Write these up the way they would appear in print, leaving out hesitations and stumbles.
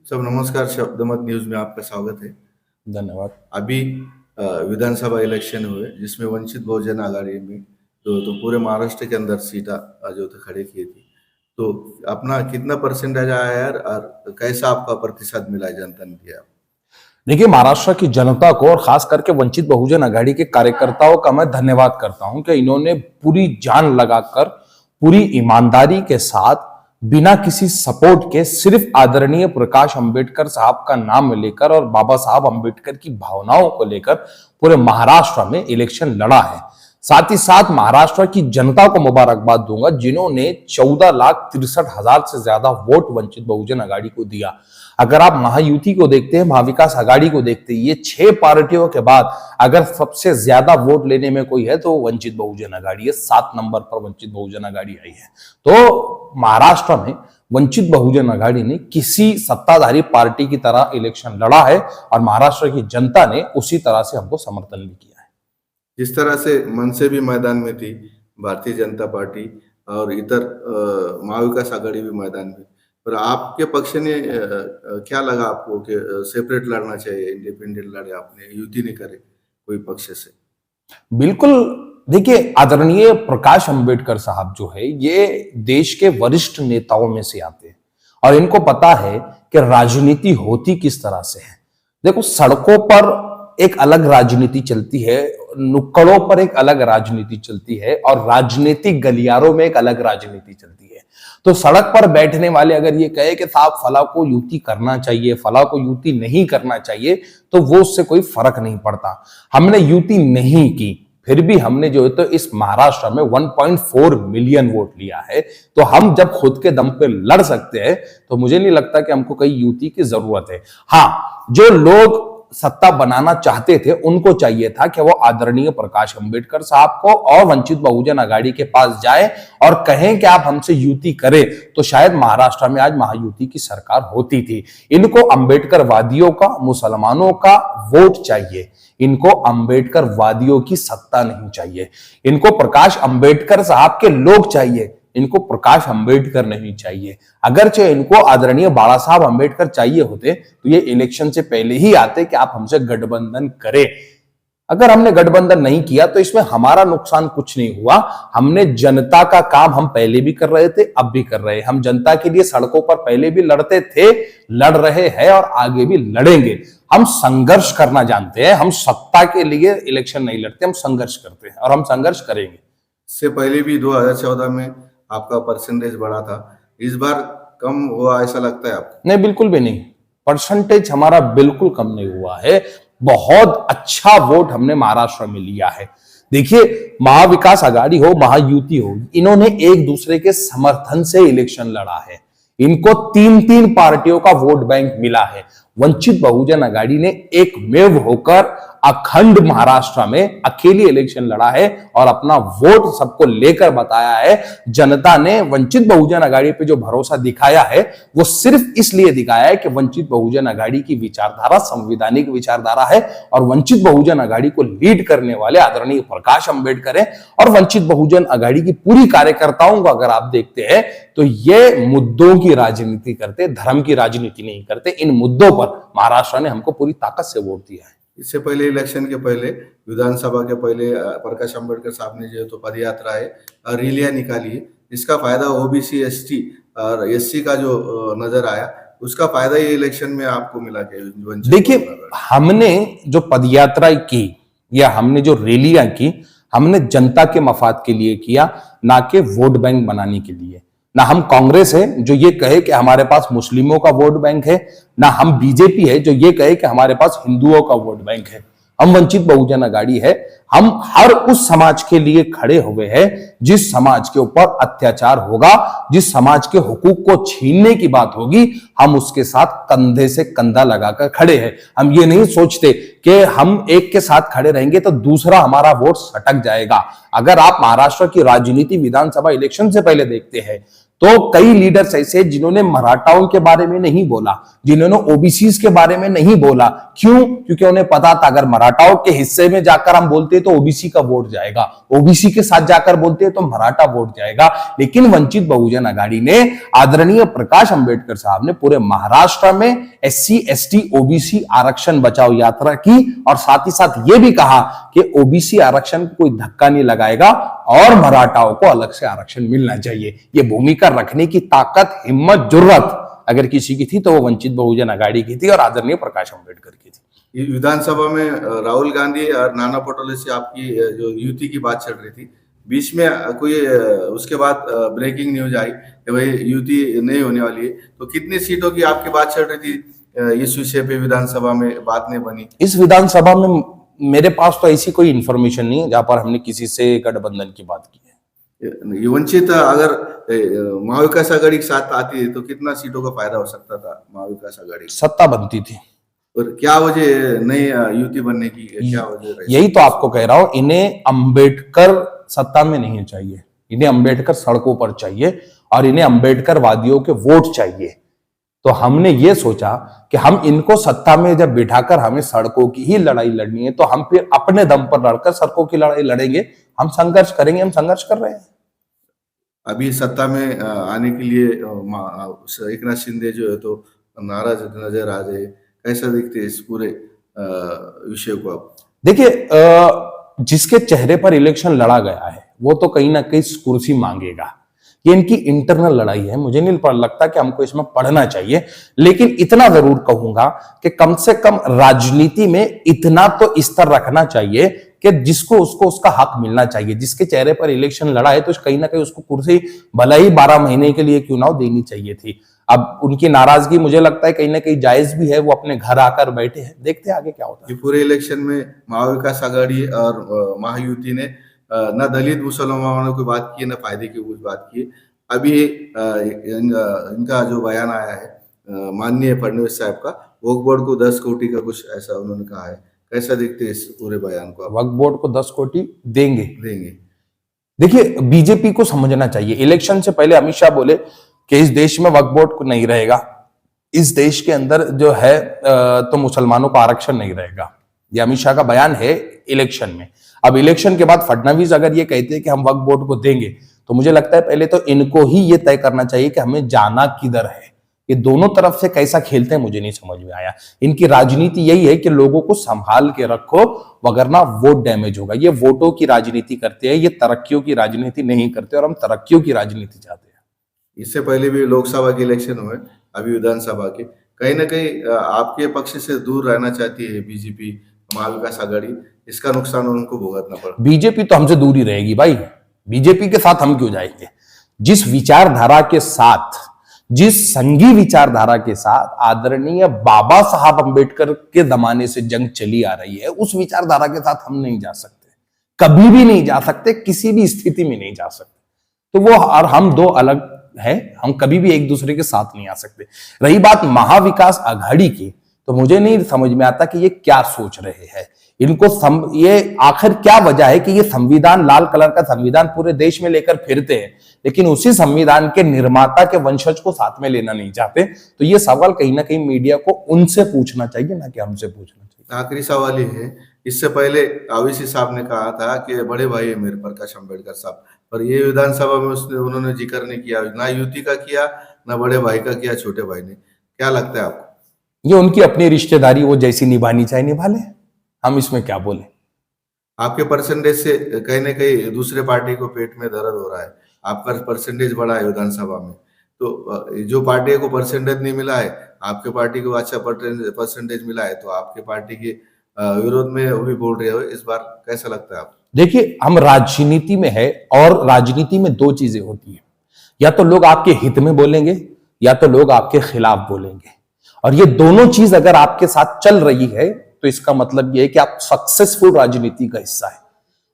सब नमस्कार। शब्दमत न्यूज में आपका स्वागत है। धन्यवाद। अभी विधानसभा इलेक्शन हुए जिसमें वंचित बहुजन आघाड़ी में तो पूरे महाराष्ट्र के अंदर सीटा जो थे खड़े किए थी। तो अपना कितना परसेंटेज आया यार, और कैसा आपका प्रतिशत मिला है, जनता ने दिया? देखिए, महाराष्ट्र की जनता को और खास करके वंचित बहुजन आघाड़ी के कार्यकर्ताओं का मैं धन्यवाद करता हूं कि इन्होंने पूरी जान लगाकर, पूरी ईमानदारी के साथ, बिना किसी सपोर्ट के, सिर्फ आदरणीय प्रकाश अंबेडकर साहब का नाम लेकर और बाबा साहब अंबेडकर की भावनाओं को लेकर पूरे महाराष्ट्र में इलेक्शन लड़ा है। साथ ही साथ महाराष्ट्र की जनता को मुबारकबाद दूंगा जिन्होंने 14,63,000 से ज्यादा वोट वंचित बहुजन आघाड़ी को दिया। अगर आप महायुति को देखते हैं, महाविकास आघाड़ी को देखते हैं, ये 6 पार्टियों के बाद अगर सबसे ज्यादा वोट लेने में कोई है तो वंचित बहुजन आघाड़ी है। 7 नंबर पर वंचित बहुजन आघाड़ी आई है। तो महाराष्ट्र में वंचित बहुजन आघाड़ी ने किसी सत्ताधारी पार्टी की तरह इलेक्शन लड़ा है और महाराष्ट्र की जनता ने उसी तरह से हमको समर्थन भी किया है। जिस तरह से मन से भी मैदान में थी भारतीय जनता पार्टी और इतर महाविकास आघाड़ी भी मैदान में, पर आपके पक्ष ने क्या लगा आपको कि सेपरेट लड़ना चाहिए, इंडिपेंडेंट लड़े, आपने युति नहीं करे कोई पक्ष से? बिल्कुल। देखिए, आदरणीय प्रकाश अंबेडकर साहब जो है ये देश के वरिष्ठ नेताओं में से आते हैं और इनको पता है कि राजनीति होती किस तरह से है। देखो, सड़कों पर एक अलग राजनीति चलती है, नुक्कड़ों पर एक अलग राजनीति चलती है और राजनीतिक गलियारों में एक अलग राजनीति चलती है। तो सड़क पर बैठने वाले अगर ये कहे कि साहब फला को युति करना चाहिए, फला को युति नहीं करना चाहिए, तो वो उससे कोई फर्क नहीं पड़ता। हमने युति नहीं की, फिर भी हमने जो है तो इस महाराष्ट्र में 1.4 मिलियन वोट लिया है। तो हम जब खुद के दम पे लड़ सकते हैं तो मुझे नहीं लगता कि हमको कहीं युति की जरूरत है। हाँ, जो लोग सत्ता बनाना चाहते थे उनको चाहिए था कि वो आदरणीय प्रकाश अंबेडकर साहब को और वंचित बहुजन आघाड़ी के पास जाए और कहें कि आप हमसे युति करें, तो शायद महाराष्ट्र में आज महायुति की सरकार होती थी। इनको अंबेडकर वादियों का, मुसलमानों का वोट चाहिए, इनको अंबेडकर वादियों की सत्ता नहीं चाहिए। इनको प्रकाश अंबेडकर साहब के लोग चाहिए, इनको प्रकाश अंबेडकर नहीं चाहिए। अगरचे इनको आदरणीय बाला साहब अंबेडकर चाहिए होते तो ये इलेक्शन से पहले ही आते कि आप हमसे गठबंधन करें। अगर हमने गठबंधन नहीं किया तो इसमें हमारा नुकसान कुछ नहीं हुआ। हमने जनता का काम हम पहले भी कर रहे थे, अब भी कर रहे हैं। हम जनता के लिए सड़कों पर पहले भी लड़ते थे, लड़ रहे हैं और आगे भी लड़ेंगे। हम संघर्ष करना जानते हैं। हम सत्ता के लिए इलेक्शन नहीं लड़ते, हम संघर्ष करते हैं और हम संघर्ष करेंगे। इससे पहले भी 2014 में आपका परसेंटेज बढ़ा था, इस बार कम हुआ ऐसा लगता है आपको? नहीं, बिल्कुल भी नहीं। परसेंटेज हमारा बिल्कुल कम नहीं हुआ है। बहुत अच्छा वोट हमने महाराष्ट्र में लिया है। देखिए, महाविकास आघाड़ी हो, महायुति हो, इन्होंने एक दूसरे के समर्थन से इलेक्शन लड़ा है। इनको 3-3 पार्टियों का वोट बैंक मिला है। वंचित बहुजन आघाड़ी ने एकमेव होकर अखंड महाराष्ट्र में अकेली इलेक्शन लड़ा है और अपना वोट सबको लेकर बताया है। जनता ने वंचित बहुजन आघाड़ी पे जो भरोसा दिखाया है वो सिर्फ इसलिए दिखाया है कि वंचित बहुजन आघाड़ी की विचारधारा संवैधानिक विचारधारा है और वंचित बहुजन आघाड़ी को लीड करने वाले आदरणीय प्रकाश अंबेडकर है। और वंचित बहुजन आघाड़ी की पूरी कार्यकर्ताओं को अगर आप देखते हैं तो ये मुद्दों की राजनीति करते, धर्म की राजनीति नहीं करते। इन मुद्दों पर महाराष्ट्र ने हमको पूरी ताकत से वोट दिया है। इससे पहले इलेक्शन के पहले, विधानसभा के पहले, प्रकाश अंबेडकर साहब ने जो तो पद यात्रा है, रैलियां निकाली है, इसका फायदा ओबीसी, एसटी और एससी का जो नजर आया, उसका फायदा ये इलेक्शन में आपको मिला? देखिए, हमने जो पदयात्रा की या हमने जो रैलियां की, हमने जनता के मफाद के लिए किया, ना कि वोट बैंक बनाने के लिए। ना हम कांग्रेस है जो ये कहे कि हमारे पास मुस्लिमों का वोट बैंक है, ना हम बीजेपी है जो ये कहे कि हमारे पास हिंदुओं का वोट बैंक है। हम वंचित बहुजन आघाड़ी है। हम हर उस समाज के लिए खड़े हुए हैं जिस समाज के ऊपर अत्याचार होगा, जिस समाज के हुकूक को छीनने की बात होगी, हम उसके साथ कंधे से कंधा लगाकर खड़े हैं। हम ये नहीं सोचते कि हम एक के साथ खड़े रहेंगे तो दूसरा हमारा वोट सटक जाएगा। अगर आप महाराष्ट्र की राजनीति विधानसभा इलेक्शन से पहले देखते हैं तो कई लीडर्स ऐसे जिन्होंने मराठाओं के बारे में नहीं बोला, जिन्होंने ओबीसी के बारे में नहीं बोला। क्यों? क्योंकि उन्हें पता था अगर मराठाओं के हिस्से में जाकर हम बोलते तो ओबीसी का वोट जाएगा, ओबीसी के साथ जाकर बोलते तो मराठा वोट जाएगा। लेकिन वंचित बहुजन आघाड़ी ने, आदरणीय प्रकाश अंबेडकर साहब ने पूरे महाराष्ट्र में SC ST OBC आरक्षण बचाओ यात्रा की और साथ ही साथ यह भी कहा कि ओबीसी आरक्षण को कोई धक्का नहीं लगाएगा और मराठाओं को अलग से आरक्षण मिलना चाहिए। ये भूमिका रखने की ताकत, हिम्मत, जुर्रत अगर किसी की थी तो वो वंचित बहुजन आघाड़ी की थी और आदरणीय प्रकाश अंबेडकर की थी। विधानसभा में राहुल गांधी और नाना पटोले से आपकी जो युति की बात चल रही थी, बीच में कोई उसके बाद ब्रेकिंग न्यूज आई कि भाई युति नहीं होने वाली है, तो कितनी सीटों की आपकी बात चल रही थी इस विषय पे विधानसभा में बात नहीं बनी? इस विधानसभा में मेरे पास तो ऐसी कोई इंफॉर्मेशन नहीं है जहां पर हमने किसी से गठबंधन की बात की है। वंचित अगर महाविकास आघाड़ी के साथ आती है तो कितना सीटों का फायदा हो सकता था महाविकास आघाड़ी? सत्ता बनती थी। और क्या वजह नई युति बनने की, क्या वजह रही? यही तो आपको कह रहा हूं, इन्हें अंबेडकर सत्ता में नहीं चाहिए, इन्हें अंबेडकर सड़कों पर चाहिए और इन्हें अंबेडकर वादियों के वोट चाहिए। तो हमने ये सोचा कि हम इनको सत्ता में जब बिठाकर हमें सड़कों की ही लड़ाई लड़नी है तो हम फिर अपने दम पर लड़कर सड़कों की लड़ाई लड़ेंगे, हम संघर्ष करेंगे, हम संघर्ष कर रहे हैं। अभी सत्ता में आने के लिए एकनाथ शिंदे जो है तो नाराज नजर आ रहे, कैसा देखते हैं इस पूरे विषय को आप? देखिए, जिसके चेहरे पर इलेक्शन लड़ा गया है वो तो कहीं ना कहीं कुर्सी मांगेगा। ये इनकी इंटरनल लड़ाई है, मुझे नहीं लगता कि हमको इसमें पढ़ना चाहिए। लेकिन इतना जरूर कहूंगा कि कम से कम राजनीति में इतना तो स्तर रखना चाहिए कि जिसको उसको उसका हक मिलना चाहिए। जिसके चेहरे पर इलेक्शन लड़ा है तो कहीं ना कहीं उसको कुर्सी भला ही 12 महीने के लिए क्यों ना हो देनी चाहिए थी। अब उनकी नाराजगी मुझे लगता है कहीं ना कहीं जायज भी है, वो अपने घर आकर बैठे हैं, देखते हैं आगे क्या होता है। पूरे इलेक्शन में महाविकास आघाड़ी और महायुति ने न दलित मुसलमानों की बात की, न फायदे की कुछ बात की। अभी इनका जो बयान आया है माननीय फडणवीस साहब का, वक्फ बोर्ड को 10 कोटी का कुछ ऐसा उन्होंने कहा है, कैसा देखते हैं इस पूरे बयान को? वक्फ बोर्ड को 10 कोटी देंगे। देखिए, बीजेपी को समझना चाहिए, इलेक्शन से पहले अमित शाह बोले कि इस देश में वक्फ बोर्ड को नहीं रहेगा, इस देश के अंदर जो है तो मुसलमानों को आरक्षण नहीं रहेगा। ये अमित शाह का बयान है इलेक्शन में। अब इलेक्शन के बाद फडणवीस अगर ये कहते हैं कि हम वक्फ बोर्ड को देंगे तो मुझे लगता है पहले तो इनको ही ये तय करना चाहिए कि हमें जाना किधर है। ये दोनों तरफ से कैसा खेलते हैं मुझे नहीं समझ में आया। इनकी राजनीति यही है कि लोगों को संभाल के रखो वगरना वोट डैमेज होगा। ये वोटों की राजनीति करते हैं, ये तरक्कियों की राजनीति नहीं करते और हम तरक्कियों की राजनीति चाहते हैं। इससे पहले भी लोकसभा के इलेक्शन हुए, अभी विधानसभा के, कहीं ना कहीं आपके पक्ष से दूर रहना चाहती है बीजेपी, महाविकास आघाड़ी, इसका नुकसान उनको भुगतना पड़ा। बीजेपी तो हमसे दूर ही रहेगी भाई, बीजेपी के साथ हम क्यों जाएंगे? जिस विचारधारा के साथ, जिस संघी विचारधारा के साथ आदरणीय बाबा साहब अंबेडकर के जमाने से जंग चली आ रही है, उस विचारधारा के साथ हम नहीं जा सकते, कभी भी नहीं जा सकते, किसी भी स्थिति में नहीं जा सकते। तो वो और हम दो अलग है, हम कभी भी एक दूसरे के साथ नहीं आ सकते। रही बात महाविकास आघाड़ी की, तो मुझे नहीं समझ में आता कि ये क्या सोच रहे हैं। इनको ये आखिर क्या वजह है कि ये संविधान, लाल कलर का संविधान पूरे देश में लेकर फिरते हैं लेकिन उसी संविधान के निर्माता के वंशज को साथ में लेना नहीं चाहते। तो ये सवाल कहीं ना कहीं मीडिया को उनसे पूछना चाहिए, ना कि हमसे पूछना चाहिए। आखिरी सवाल ये है, इससे पहले ओवैसी साहब ने कहा था कि बड़े भाई है मेरे प्रकाश अंबेडकर साहब, पर ये विधानसभा में उन्होंने जिक्र नहीं किया, ना युति का किया, ना बड़े भाई का किया, छोटे भाई ने। क्या लगता है आपको? ये उनकी अपनी रिश्तेदारी, वो जैसी निभानी चाहे निभा ले, हम इसमें क्या बोले। आपके परसेंटेज से कहीं ना कहीं दूसरे पार्टी को पेट में दर्द हो रहा है, आपका परसेंटेज बढ़ा है विधानसभा में, तो जो पार्टी को परसेंटेज नहीं मिला है, आपके पार्टी को अच्छा परसेंटेज मिला है, तो आपके पार्टी के विरोध में वो भी बोल रहे हो इस बार, कैसा लगता है आपको? देखिए, हम राजनीति में है और राजनीति में दो चीजें होती है, या तो लोग आपके हित में बोलेंगे या तो लोग आपके खिलाफ बोलेंगे। और ये दोनों चीज अगर आपके साथ चल रही है तो इसका मतलब ये है कि आप सक्सेसफुल राजनीति का हिस्सा है।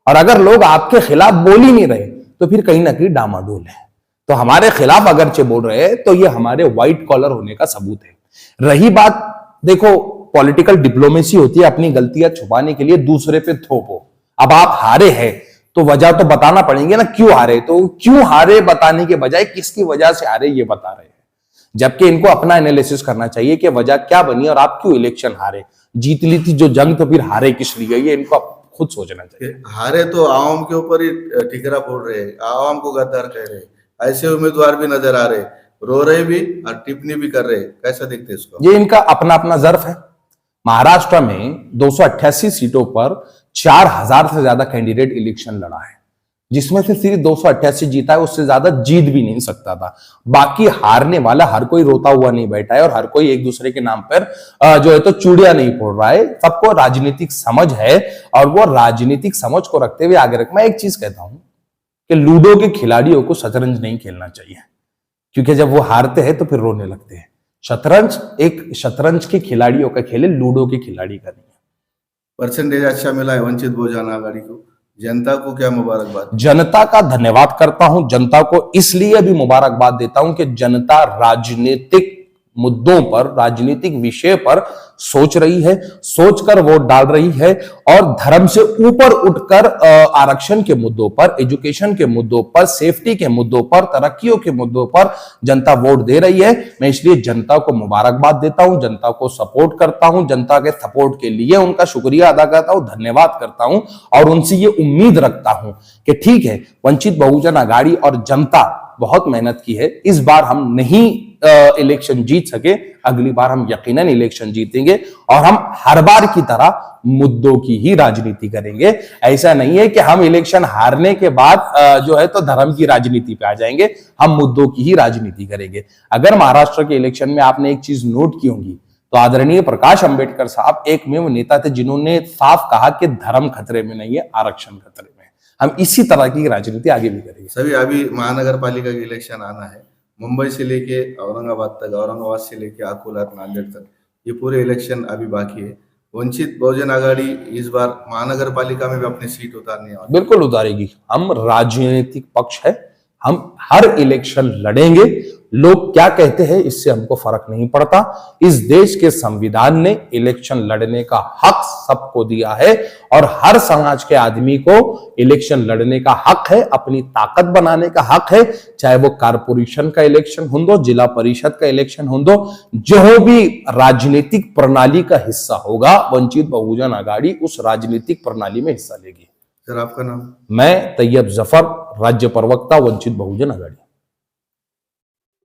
और अगर लोग आपके खिलाफ बोल ही नहीं रहे तो फिर कहीं ना कहीं डामाडोल है। तो हमारे खिलाफ अगरचे बोल रहे हैं तो ये हमारे व्हाइट कॉलर होने का सबूत है। रही बात, देखो पॉलिटिकल डिप्लोमेसी होती है, अपनी गलतियां छुपाने के लिए दूसरे पे थोपो। अब आप हारे हैं तो वजह तो बताना पड़ेंगे ना, क्यों हारे। तो क्यों हारे बताने के बजाय किसकी वजह से हारे ये बता रहे हैं, जबकि इनको अपना एनालिसिस करना चाहिए कि वजह क्या बनी और आप क्यों इलेक्शन हारे। जीत ली थी जो जंग, तो फिर हारे किस लिए, ये इनको खुद सोचना चाहिए। हारे तो आवाम के ऊपर ही ठिकरा फोड़ रहे हैं, आवाम को गद्दार कह रहे हैं, ऐसे उम्मीदवार भी नजर आ रहे, रो रहे भी और टिप्पणी भी कर रहे। कैसा दिखते हैं इसको? ये इनका अपना अपना जर्फ है। महाराष्ट्र में 288 सीटों पर 4000 से ज्यादा कैंडिडेट इलेक्शन लड़ा है, जिसमें से सिर्फ 288 जीता है, उससे ज्यादा जीत भी नहीं सकता था। बाकी हारने वाला हर कोई रोता हुआ नहीं बैठा है और हर कोई एक दूसरे के नाम पर जो है तो चूड़ियां नहीं फोड़ रहा है। सबको राजनीतिक समझ है और वो राजनीतिक समझ को रखते हुए आगे रख। मैं एक चीज कहता हूं कि लूडो के खिलाड़ियों को शतरंज नहीं खेलना चाहिए, क्योंकि जब वो हारते हैं तो फिर रोने लगते हैं। शतरंज के खिलाड़ियों का खेल है, लूडो के खिलाड़ी का नहीं है। परसेंटेज अच्छा मिला है वंचित बहुजन आघाड़ी को, जनता को क्या मुबारकबाद? जनता का धन्यवाद करता हूं। जनता को इसलिए भी मुबारकबाद देता हूं कि जनता राजनीतिक मुद्दों पर, राजनीतिक विषय पर सोच रही है, सोचकर वोट डाल रही है और धर्म से ऊपर उठकर आरक्षण के मुद्दों पर, एजुकेशन के मुद्दों पर, सेफ्टी के मुद्दों पर, तरक्कियों के मुद्दों पर जनता वोट दे रही है। मैं इसलिए जनता को मुबारकबाद देता हूं, जनता को सपोर्ट करता हूं, जनता के सपोर्ट के लिए उनका शुक्रिया अदा करता हूं, धन्यवाद करता हूं और उनसे ये उम्मीद रखता हूं कि ठीक है, वंचित बहुजन आघाड़ी और जनता बहुत मेहनत की है। इस बार हम नहीं इलेक्शन जीत सके, अगली बार हम यकीनन इलेक्शन जीतेंगे और हम हर बार की तरह मुद्दों की ही राजनीति करेंगे। ऐसा नहीं है कि हम इलेक्शन हारने के बाद जो है तो धर्म की राजनीति पे आ जाएंगे, हम मुद्दों की ही राजनीति करेंगे। अगर महाराष्ट्र के इलेक्शन में आपने एक चीज नोट की होगी तो आदरणीय प्रकाश अंबेडकर साहब एकमेव नेता थे जिन्होंने साफ कहा कि धर्म खतरे में नहीं है, आरक्षण खतरे में है। हम इसी तरह की राजनीति आगे भी करेंगे। सभी अभी महानगर पालिका का इलेक्शन आना है, मुंबई से लेके औरंगाबाद तक, औरंगाबाद से लेके अकोला नांदेड़ तक, ये पूरे इलेक्शन अभी बाकी है। वंचित बहुजन आघाड़ी इस बार महानगर पालिका में भी अपनी सीट उतारने वाली? बिल्कुल उतारेगी। हम राजनीतिक पक्ष है, हम हर इलेक्शन लड़ेंगे। लोग क्या कहते हैं इससे हमको फर्क नहीं पड़ता। इस देश के संविधान ने इलेक्शन लड़ने का हक सबको दिया है और हर समाज के आदमी को इलेक्शन लड़ने का हक है, अपनी ताकत बनाने का हक है। चाहे वो कारपोरेशन का इलेक्शन हो दो, जिला परिषद का इलेक्शन हो दो, जो भी राजनीतिक प्रणाली का हिस्सा होगा, वंचित बहुजन आघाड़ी उस राजनीतिक प्रणाली में हिस्सा लेगी। सर आपका नाम? मैं तैयब जफर, राज्य प्रवक्ता, वंचित बहुजन आघाड़ी।